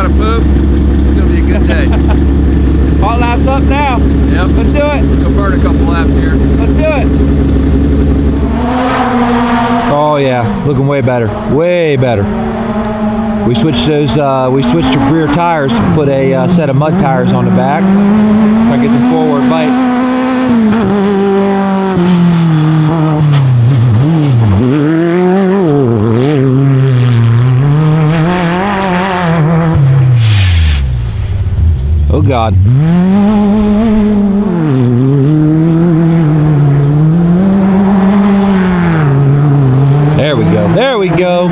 gotta poop, it's gonna be a good day. All laps up now. Yep. Let's do it. Go burn a couple laps here. Let's do it. Oh yeah, looking way better. Way better. We switched those. We switched the rear tires. Put a set of mud tires on the back. Try to get some forward bite. Oh God. There we go. There we go.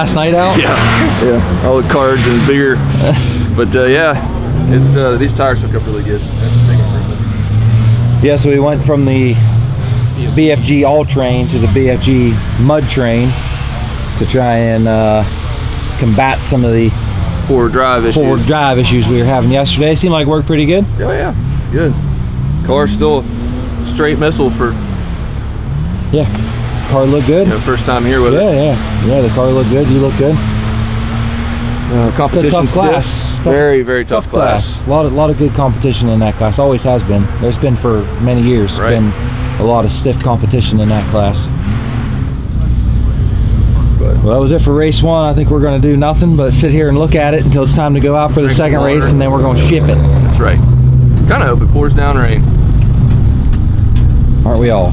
last night out? Yeah, all the cards and bigger. But yeah, these tires hook up really good. That's a big improvement. Yeah, so we went from the BFG all train to the BFG mud train to try and combat some of the Forward drive issues we were having yesterday. Seemed like it worked pretty good. Oh yeah, good. Car's still a straight missile for. Yeah, car looked good. First time here with it. Yeah. The car looked good. You look good. Competition tough class. Very tough class. A lot of good competition in that class. Always has been. There's been for many years. Right. Been a lot of stiff competition in that class. Well, that was it for race 1. I think we're going to do nothing but sit here and look at it until it's time to go out for the second race, and then we're going to ship it. That's right. Kind of hope it pours down rain. Aren't we all?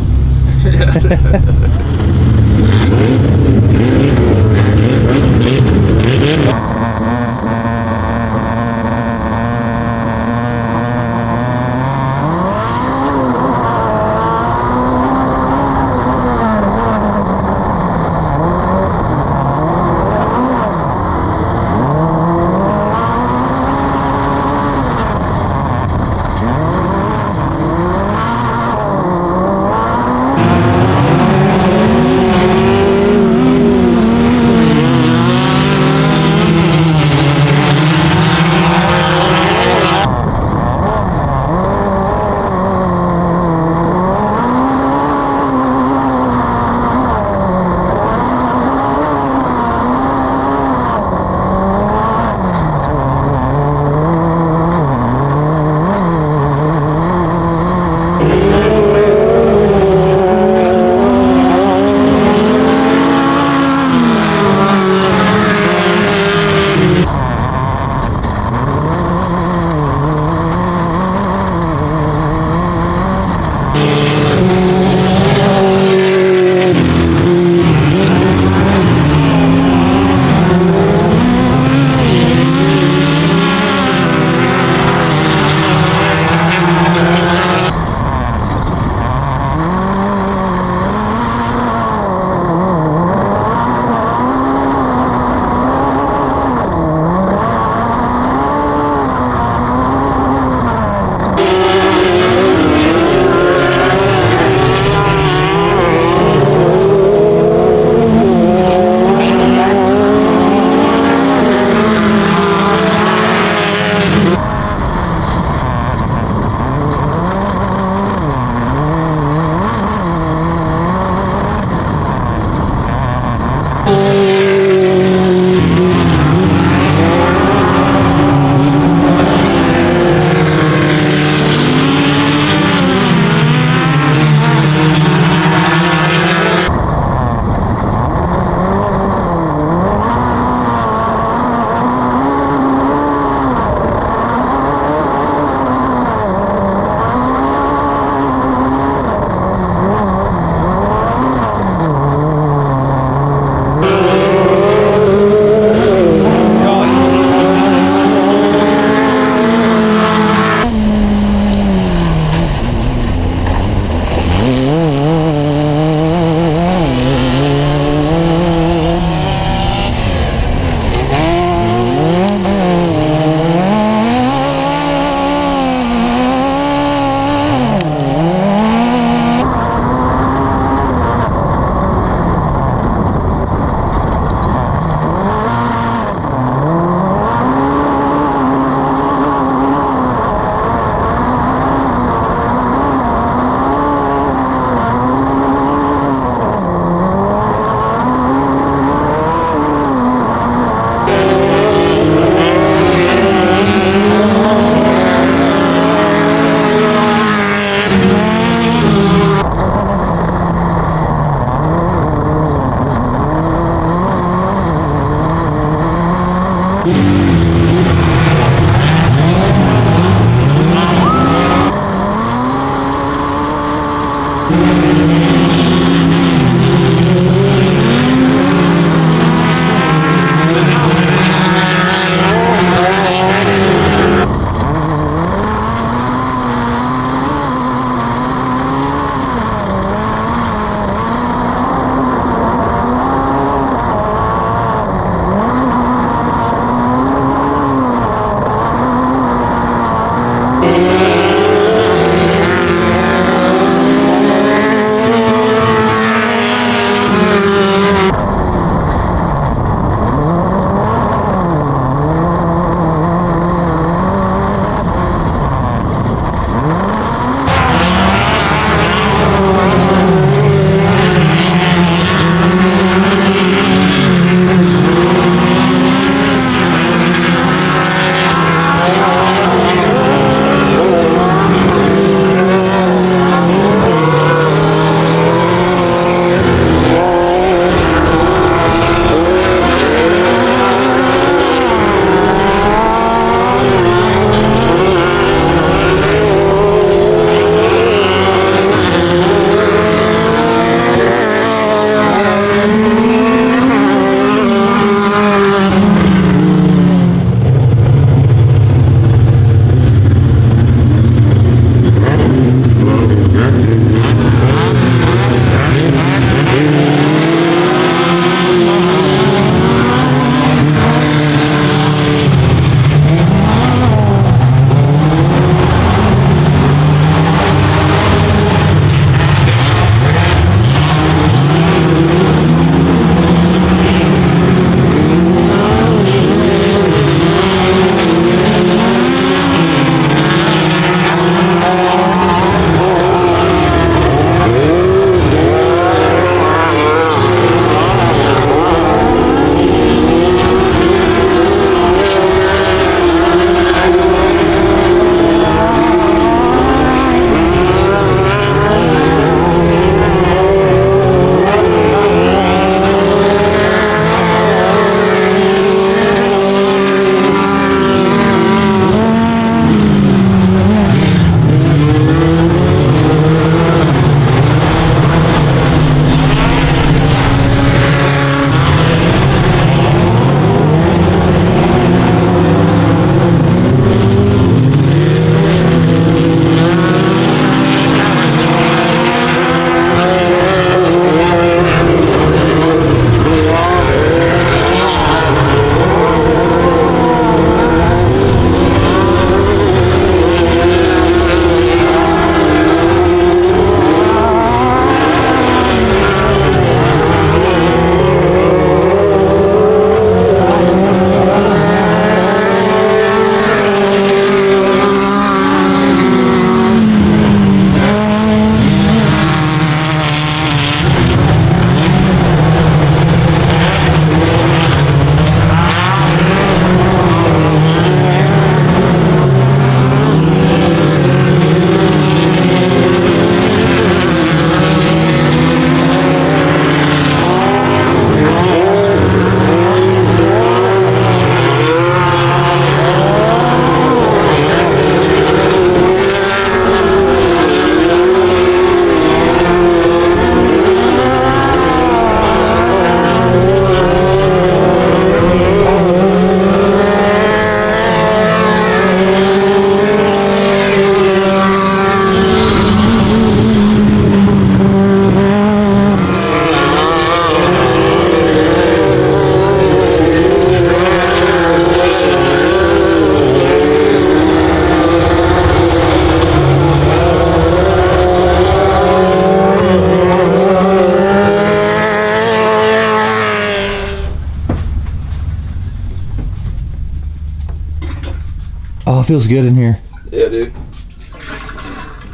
Oh, it feels good in here. Yeah, dude.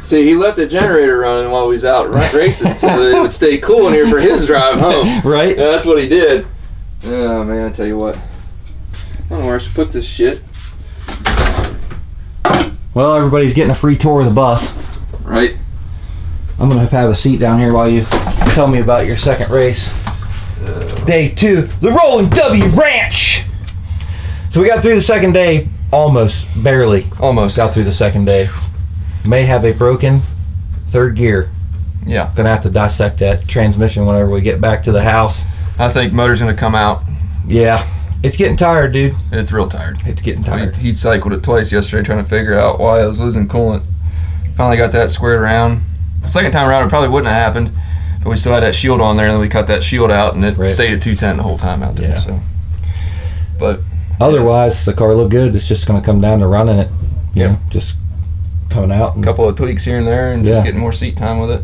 See, he left the generator running while he was out racing so that it would stay cool in here for his drive home. Right? Yeah, that's what he did. Oh, man, I tell you what. I don't know where I should put this shit. Well, everybody's getting a free tour of the bus. Right. I'm going to have a seat down here while you tell me about your second race. Day 2, the Rolling W Ranch. So we got through the second day, almost, barely. Almost. Got through the second day. May have a broken third gear. Yeah. Gonna have to dissect that transmission whenever we get back to the house. I think motor's gonna come out. Yeah. It's getting tired, dude. It's real tired. It's getting tired. I heat cycled it twice yesterday trying to figure out why I was losing coolant. Finally got that squared around. The second time around it probably wouldn't have happened, but we still had that shield on there and then we cut that shield out and it stayed at 210 the whole time out there. Yeah. So, but otherwise, the car looked good. It's just gonna come down to running it. You know, just coming out. A couple of tweaks here and there and just getting more seat time with it.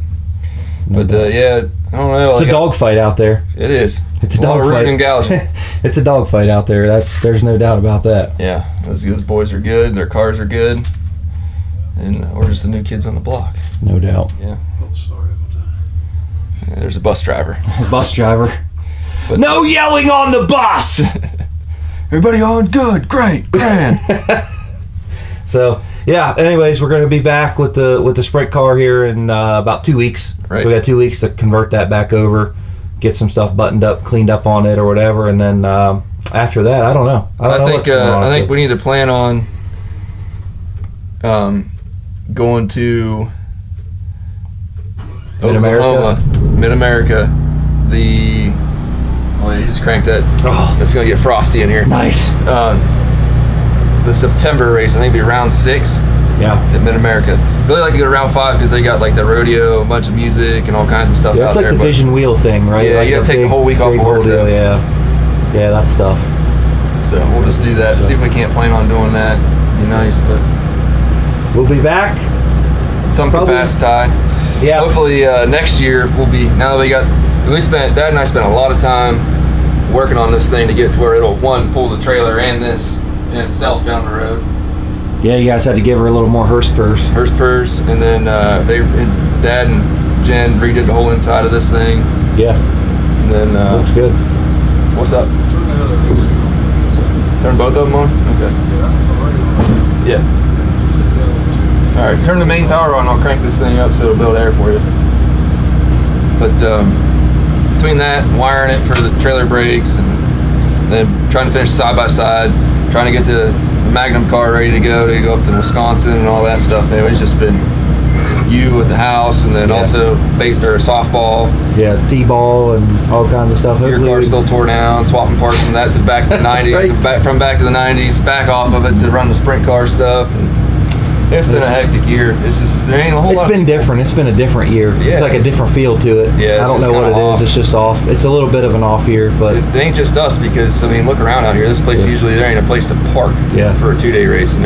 No But yeah, I don't know. It's a dogfight out there. It is. It's a lot of dogfight. rooting and gouging. It's a dogfight out there. There's no doubt about that. Yeah, those boys are good. Their cars are good, and we're just the new kids on the block. No doubt. Yeah. Yeah, there's a bus driver. Bus driver. But no yelling on the bus. Everybody on? Good, great, grand. So yeah. Anyways, we're going to be back with the sprint car here in about 2 weeks. Right. We got 2 weeks to convert that back over, get some stuff buttoned up, cleaned up on it or whatever, and then after that, I don't know. I think we need to plan on going to Oklahoma, Mid-America. Oh yeah, you just cranked that. Oh, It's gonna get frosty in here. nice. The September race, I think it'll be round 6. Yeah. At Mid-America. Really like to go to round 5 because they got like the rodeo, a bunch of music and all kinds of stuff Yeah, out it's like there. the vision wheel thing, right? Yeah, like you gotta take the whole week off big work. whole deal, yeah. Yeah, that stuff. So we'll just do that. So. See if we can't plan on doing that. Be nice, but We'll be back. some Probably. capacity. Yeah. Hopefully next year we'll be. Now that Dad and I spent a lot of time working on this thing to get to where it'll pull the trailer and this in itself down the road. Yeah, you guys had to give her a little more hearse purse. Hearse purse, and then Dad and Jen redid the whole inside of this thing. Yeah. And then Looks good. what's up? Turn both of them on? Okay. Yeah. Alright, turn the main power on. I'll crank this thing up so it'll build air for you. But between that, wiring it for the trailer brakes, and then trying to finish side by side, trying to get the Magnum car ready to go up to Wisconsin and all that stuff. It's just been you at the house, and then also softball. Yeah, T-ball and all kinds of stuff. Your car's still tore down, swapping parts from that to back to the 90s, Right. and back to the 90s, back off of it to run the sprint car stuff. And it's been a hectic year. It's just, there ain't a whole lot. It's been different. It's been a different year. Yeah. It's like a different feel to it. Yeah, I don't it's know just what it kinda is. off. It's just off. It's a little bit of an off year, but It ain't just us, because, I mean, look around out here. This place usually, there ain't a place to park for a 2-day race, and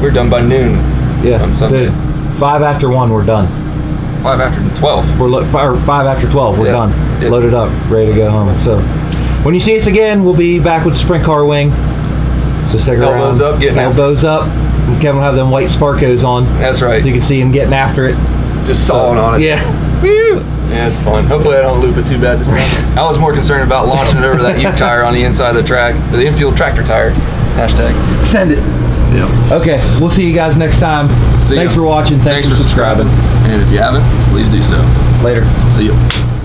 we're done by noon yeah. on Sunday. Dude, 5 after 1, we're done. 5 after 12. We're 5 after 12, we're Yeah. done. Yeah. Loaded up, ready to go home. So when you see us again, we'll be back with the sprint car wing. So stick around. Elbows up, getting after it. Elbows up. And Kevin will have them white Sparkos on. That's right. So you can see him getting after it. Just sawing on it. Yeah. Woo! Yeah, it's fun. Hopefully I don't loop it too bad this time. I was more concerned about launching it over that U tire on the inside of the track, the infield tractor tire. Hashtag. Send it. Yeah. Okay, we'll see you guys next time. See ya. Thanks for watching. Thanks for subscribing. And if you haven't, please do so. Later. See you.